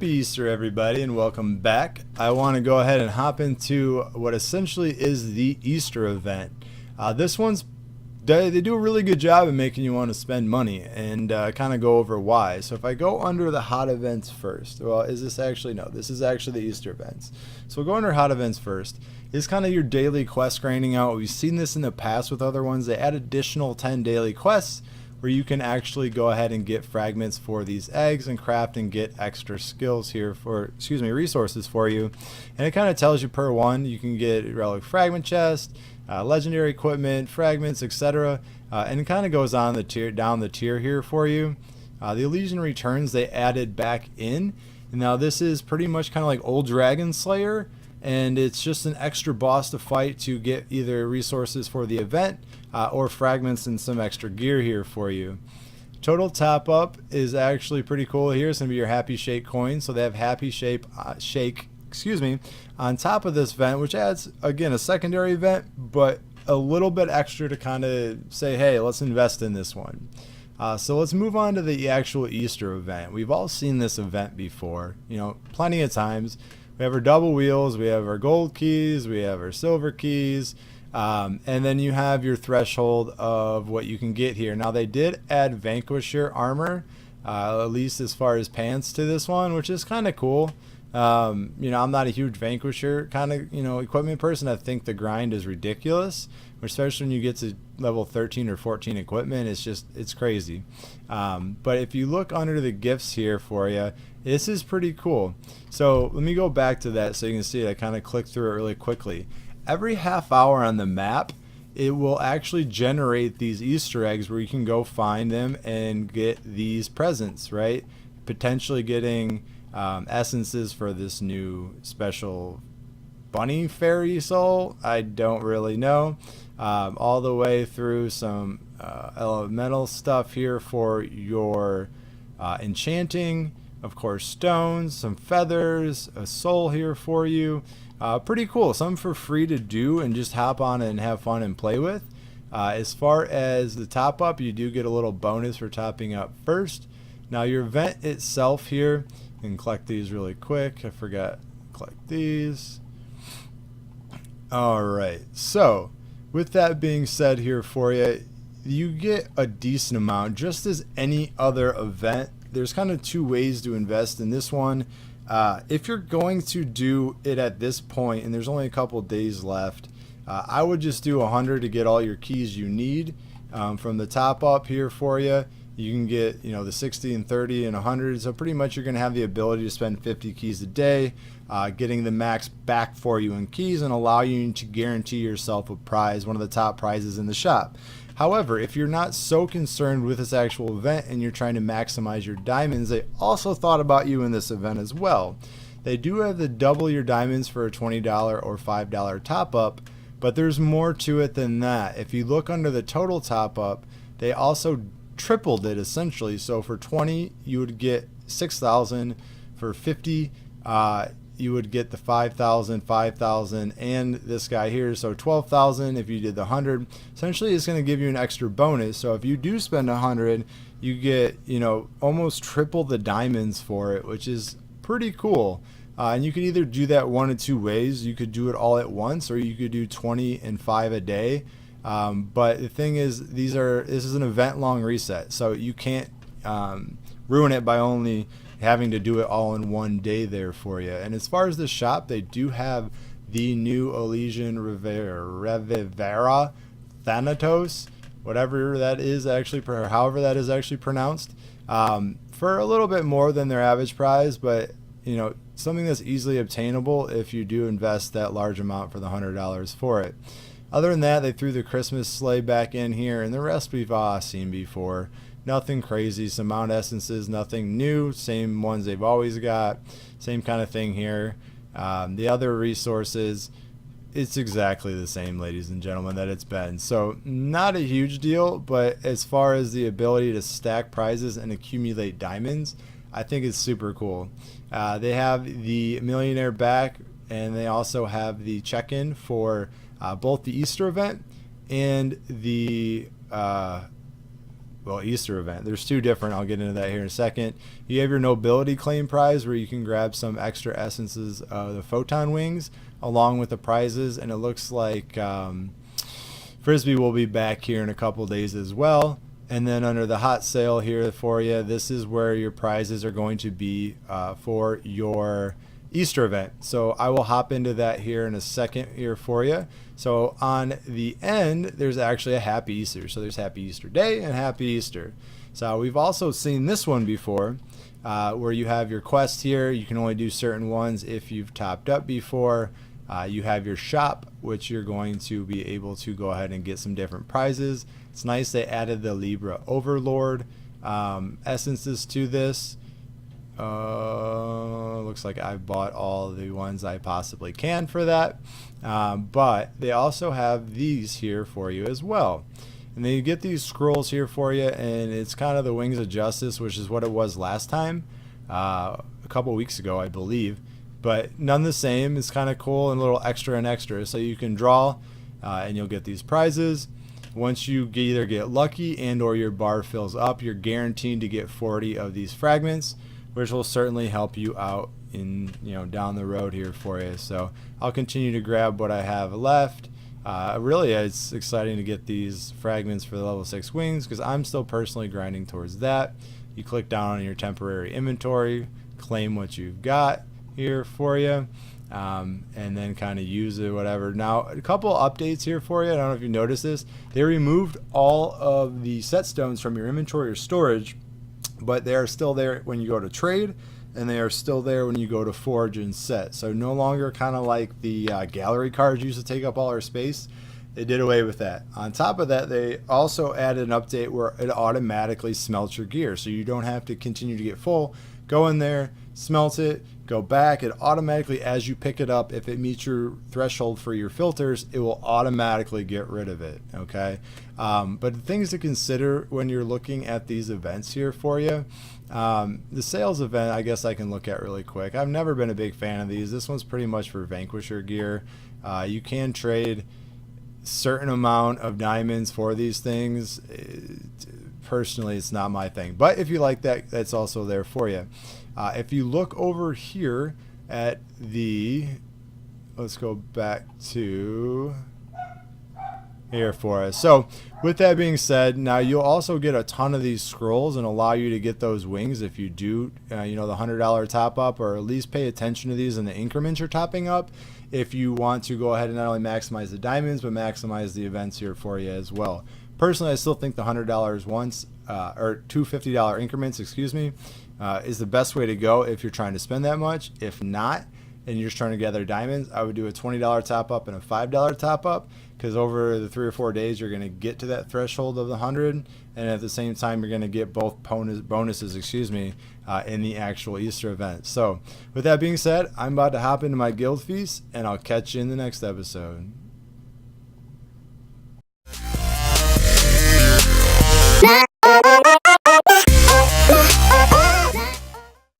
Happy Easter, everybody, and welcome back. I want to go ahead and hop into what essentially is the Easter event. This one's, they do a really good job of making you want to spend money and kind of go over why. So if I go under the hot events first, well, is this actually, no, this is actually the Easter events. So we'll go under hot events first. It's kind of your daily quest grinding out. We've seen this in the past with other ones. They add additional 10 daily quests where you can actually go ahead and get fragments for these eggs and craft and get extra skills here for, resources for you. And it kind of tells you per one, you can get relic fragment chest, legendary equipment, fragments, etc. And it kind of goes on the tier, down the tier here for you. The Elysian Returns they added back in. And now this is pretty much kind of like Old Dragon Slayer, and it's just an extra boss to fight to get either resources for the event or fragments and some extra gear here for you. Total top up is actually pretty cool here. It's going to be your Happy Shake coin. So they have Happy Shake on top of this event, which adds, again, a secondary event, but a little bit extra to kind of say, hey, let's invest in this one. So let's move on to the actual Easter event. We've all seen this event before, you know, plenty of times. We have our double wheels, we have our gold keys, we have our silver keys, and then you have your threshold of what you can get here. Now they did add Vanquisher armor, at least as far as pants to this one, which is kind of cool. You know, I'm not a huge Vanquisher kind of, equipment person. I think the grind is ridiculous, especially when you get to level 13 or 14 equipment. It's crazy. But if you look under the gifts here for you, this is pretty cool. So let me go back to that so you can see it. I kind of clicked through it really quickly. Every half hour on the map, it will actually generate these Easter eggs where you can go find them and get these presents, right? Potentially getting essences for this new special bunny fairy soul. I don't really know. All the way through some elemental stuff here for your enchanting. Of course, stones, some feathers, a soul here for you. Pretty cool. Some for free to do and just hop on and have fun and play with. As far as the top up, you do get a little bonus for topping up first. Now your event itself here, you can collect these really quick. I forgot, collect these. Alright, so with that being said here for you, you get a decent amount just as any other event. There's kind of two ways to invest in this one. If you're going to do it at this point and there's only a couple days left, I would just do 100 to get all your keys you need. From the top up here for you, you can get the 60 and 30 and 100. So pretty much you're going to have the ability to spend 50 keys a day, getting the max back for you in keys and allow you to guarantee yourself a prize, one of the top prizes in the shop. However, if you're not so concerned with this actual event and you're trying to maximize your diamonds, they also thought about you in this event as well. They do have the double your diamonds for a $20 or $5 top up, but there's more to it than that. If you look under the total top up, they also tripled it essentially. So for 20 you would get 6,000, for 50 you would get the 5,000, 5,000, and this guy here, so 12,000 if you did the 100. Essentially it's going to give you an extra bonus. So if you do spend 100, you get almost triple the diamonds for it, which is pretty cool. And you can either do that one of two ways. You could do it all at once, or you could do 20 and 5 a day. But the thing is, this is an event long reset, so you can't ruin it by only having to do it all in one day there for you. And as far as the shop, they do have the new Elysian Revivera Thanatos, whatever that is actually, however that is actually pronounced, for a little bit more than their average price, but something that's easily obtainable if you do invest that large amount for the $100 for it. Other than that, they threw the Christmas sleigh back in here, and the rest we've seen before. Nothing crazy, some Mount Essences, nothing new, same ones they've always got, same kind of thing here. The other resources, it's exactly the same, ladies and gentlemen, that it's been. So not a huge deal, but as far as the ability to stack prizes and accumulate diamonds, I think it's super cool. They have the Millionaire back, and they also have the check-in for both the Easter event and the Easter event. There's two different. I'll get into that here in a second. You have your nobility claim prize where you can grab some extra essences of the photon wings along with the prizes, and it looks like Frisbee will be back here in a couple days as well. And then under the hot sale here for you, this is where your prizes are going to be for your Easter event. So I will hop into that here in a second here for you. So on the end, there's actually a Happy Easter. So there's Happy Easter Day and Happy Easter. So we've also seen this one before where you have your quest here. You can only do certain ones if you've topped up before. You have your shop, which you're going to be able to go ahead and get some different prizes. It's nice they added the Libra Overlord essences to this. Looks like I've bought all the ones I possibly can for that. But they also have these here for you as well. And then you get these scrolls here for you, and it's kind of the Wings of Justice, which is what it was last time, a couple weeks ago, I believe. But none the same. It's kind of cool and a little extra and extra. So you can draw and you'll get these prizes. Once you either get lucky and or your bar fills up, you're guaranteed to get 40 of these fragments, which will certainly help you out in down the road here for you. So I'll continue to grab what I have left. Really, it's exciting to get these fragments for the level 6 wings because I'm still personally grinding towards that. You click down on your temporary inventory, claim what you've got here for you, and then kind of use it, whatever. Now, a couple updates here for you. I don't know if you noticed this. They removed all of the set stones from your inventory or storage, but they are still there when you go to trade, and they are still there when you go to forge and set. So no longer kind of like the gallery cards used to take up all our space. They did away with that. On top of that, they also added an update where it automatically smelts your gear, so you don't have to continue to get full. Go in there, smelt it, go back. It automatically, as you pick it up, if it meets your threshold for your filters, it will automatically get rid of it. Okay, but things to consider when you're looking at these events here for you. The sales event, I guess I can look at really quick. I've never been a big fan of these. This one's pretty much for Vanquisher gear. You can trade certain amount of diamonds for these things. Personally, it's not my thing, but if you like that, that's also there for you. If you look over here at the, let's go back to here for us. So with that being said, now you'll also get a ton of these scrolls and allow you to get those wings if you do the $100 top up, or at least pay attention to these in the increments you're topping up if you want to go ahead and not only maximize the diamonds but maximize the events here for you as well. Personally, I still think the $100 once or two $50 increments, excuse me, is the best way to go if you're trying to spend that much. If not, and you're just trying to gather diamonds, I would do a $20 top up and a $5 top up, because over the 3 or 4 days you're going to get to that threshold of the 100, and at the same time you're going to get both bonuses, in the actual Easter event. So with that being said, I'm about to hop into my guild feast, and I'll catch you in the next episode.